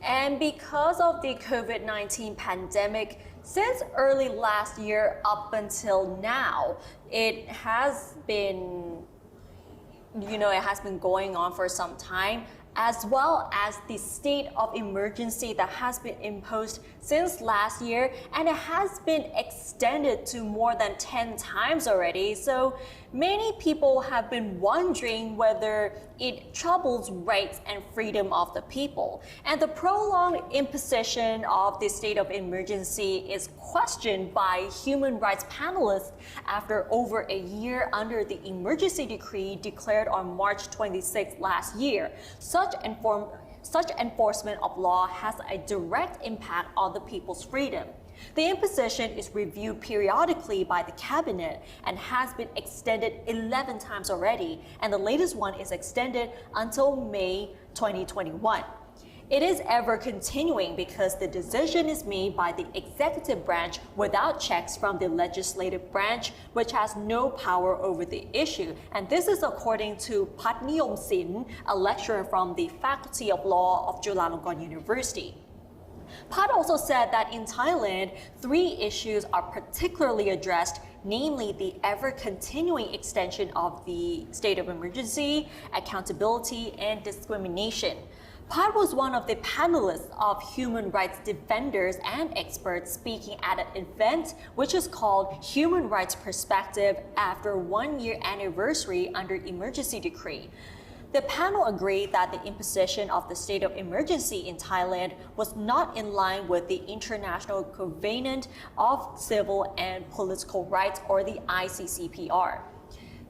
And because of the COVID-19 pandemic, since early last year up until now, it has been going on for some time, as well as the state of emergency that has been imposed since last year, and it has been extended to more than 10 times already. So many people have been wondering whether it troubles rights and freedom of the people. And the prolonged imposition of the state of emergency is questioned by human rights panelists after over a year under the emergency decree declared on March 26 last year. Such enforcement of law has a direct impact on the people's freedom. The imposition is reviewed periodically by the cabinet and has been extended 11 times already, and the latest one is extended until May 2021. It is ever continuing because the decision is made by the executive branch without checks from the legislative branch, which has no power over the issue. And this is according to Pat Niyom Sin, a lecturer from the Faculty of Law of Chulalongkorn University. Pat also said that in Thailand, 3 issues are particularly addressed, namely the ever-continuing extension of the state of emergency, accountability, and discrimination. Pat was one of the panelists of human rights defenders and experts speaking at an event which is called Human Rights Perspective after 1-year anniversary under emergency decree. The panel agreed that the imposition of the state of emergency in Thailand was not in line with the International Covenant of Civil and Political Rights, or the ICCPR.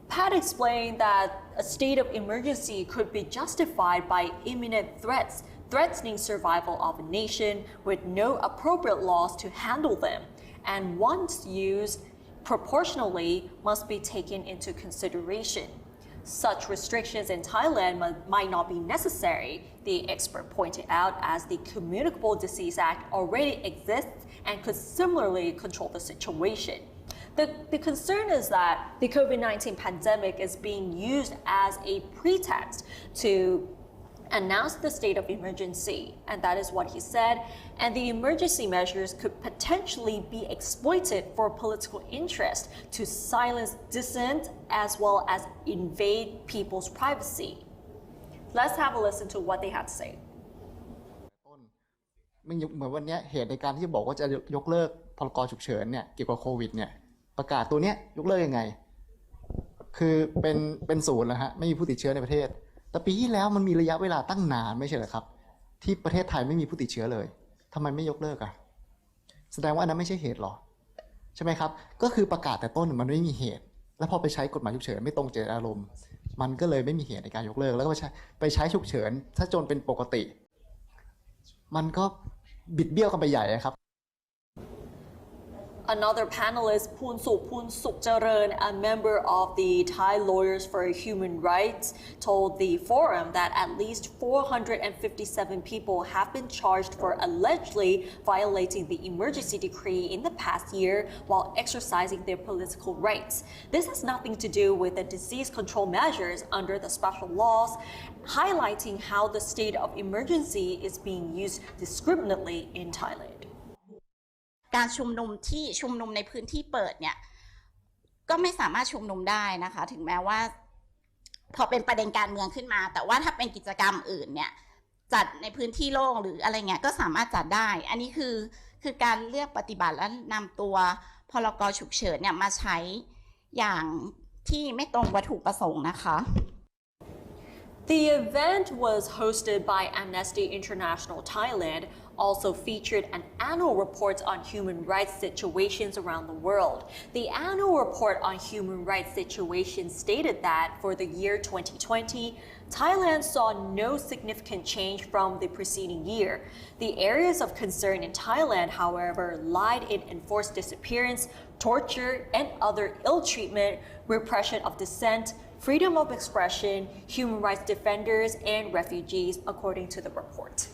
Pat explained that a state of emergency could be justified by imminent threats, threatening survival of a nation with no appropriate laws to handle them, and once used proportionally must be taken into consideration. Such restrictions in Thailand might not be necessary, the expert pointed out, as the Communicable Disease Act already exists and could similarly control the situation. The concern is that the COVID-19 pandemic is being used as a pretext to announce the state of emergency, and that is what he said, and the emergency measures could potentially be exploited for political interest to silence dissent as well as invade people's privacy. Let's have a listen to what they had to say. เหมือนวันนี้เหตุในการที่บอกว่าจะยกเลิกพรกฉุกเฉินเนี่ยเกี่ยวกับโควิดเนี่ยประกาศตัวเนี้ยยกเลิกยังไงคือเป็นศูนย์แล้วฮะไม่มีผู้ติดเชื้อในประเทศแต่ปีที่แล้วมันมีระยะเวลาตั้งนานไม่ใช่เหรอครับที่ประเทศไทยไม่มีผู้ติดเชื้อเลยทำไมไม่ยกเลิกอ่ะแสดงว่าอันนั้นไม่ใช่เหตุหรอใช่ไหมครับก็คือประกาศแต่ต้นมันไม่มีเหตุแล้วพอไปใช้กฎหมายฉุกเฉินไม่ตรงเจตนารมณ์มันก็เลยไม่มีเหตุในการยกเลิกแล้วก็ไปใช้ฉุกเฉินถ้าจนเป็นปกติมันก็บิดเบี้ยวกันไปใหญ่ครับ Another panelist, Poon Sukcharan, a member of the Thai Lawyers for Human Rights, told the forum that at least 457 people have been charged for allegedly violating the emergency decree in the past year while exercising their political rights. This has nothing to do with the disease control measures under the special laws, highlighting how the state of emergency is being used discriminately in Thailand. การชุมนุมในพื้นที่เปิดเนี่ยก็ไม่สามารถชุมนุมได้นะคะถึงแม้ว่าพอเป็นประเด็นการเมืองขึ้นมาแต่ว่าถ้าเป็นกิจกรรมอื่นเนี่ยจัดในพื้นที่โล่งหรืออะไรเงี้ยก็สามารถจัดได้อันนี้คือการเลือกปฏิบัติและนำตัวพรกฉุกเฉินเนี่ยมาใช้อย่างที่ไม่ตรงวัตถุประสงค์นะคะ The event was hosted by Amnesty International Thailand, also featured an annual report on human rights situations around the world. The annual report on human rights situations stated that for the year 2020, Thailand saw no significant change from the preceding year. The areas of concern in Thailand, however, lied in enforced disappearance, torture, and other ill treatment, repression of dissent, freedom of expression, human rights defenders, and refugees, according to the report.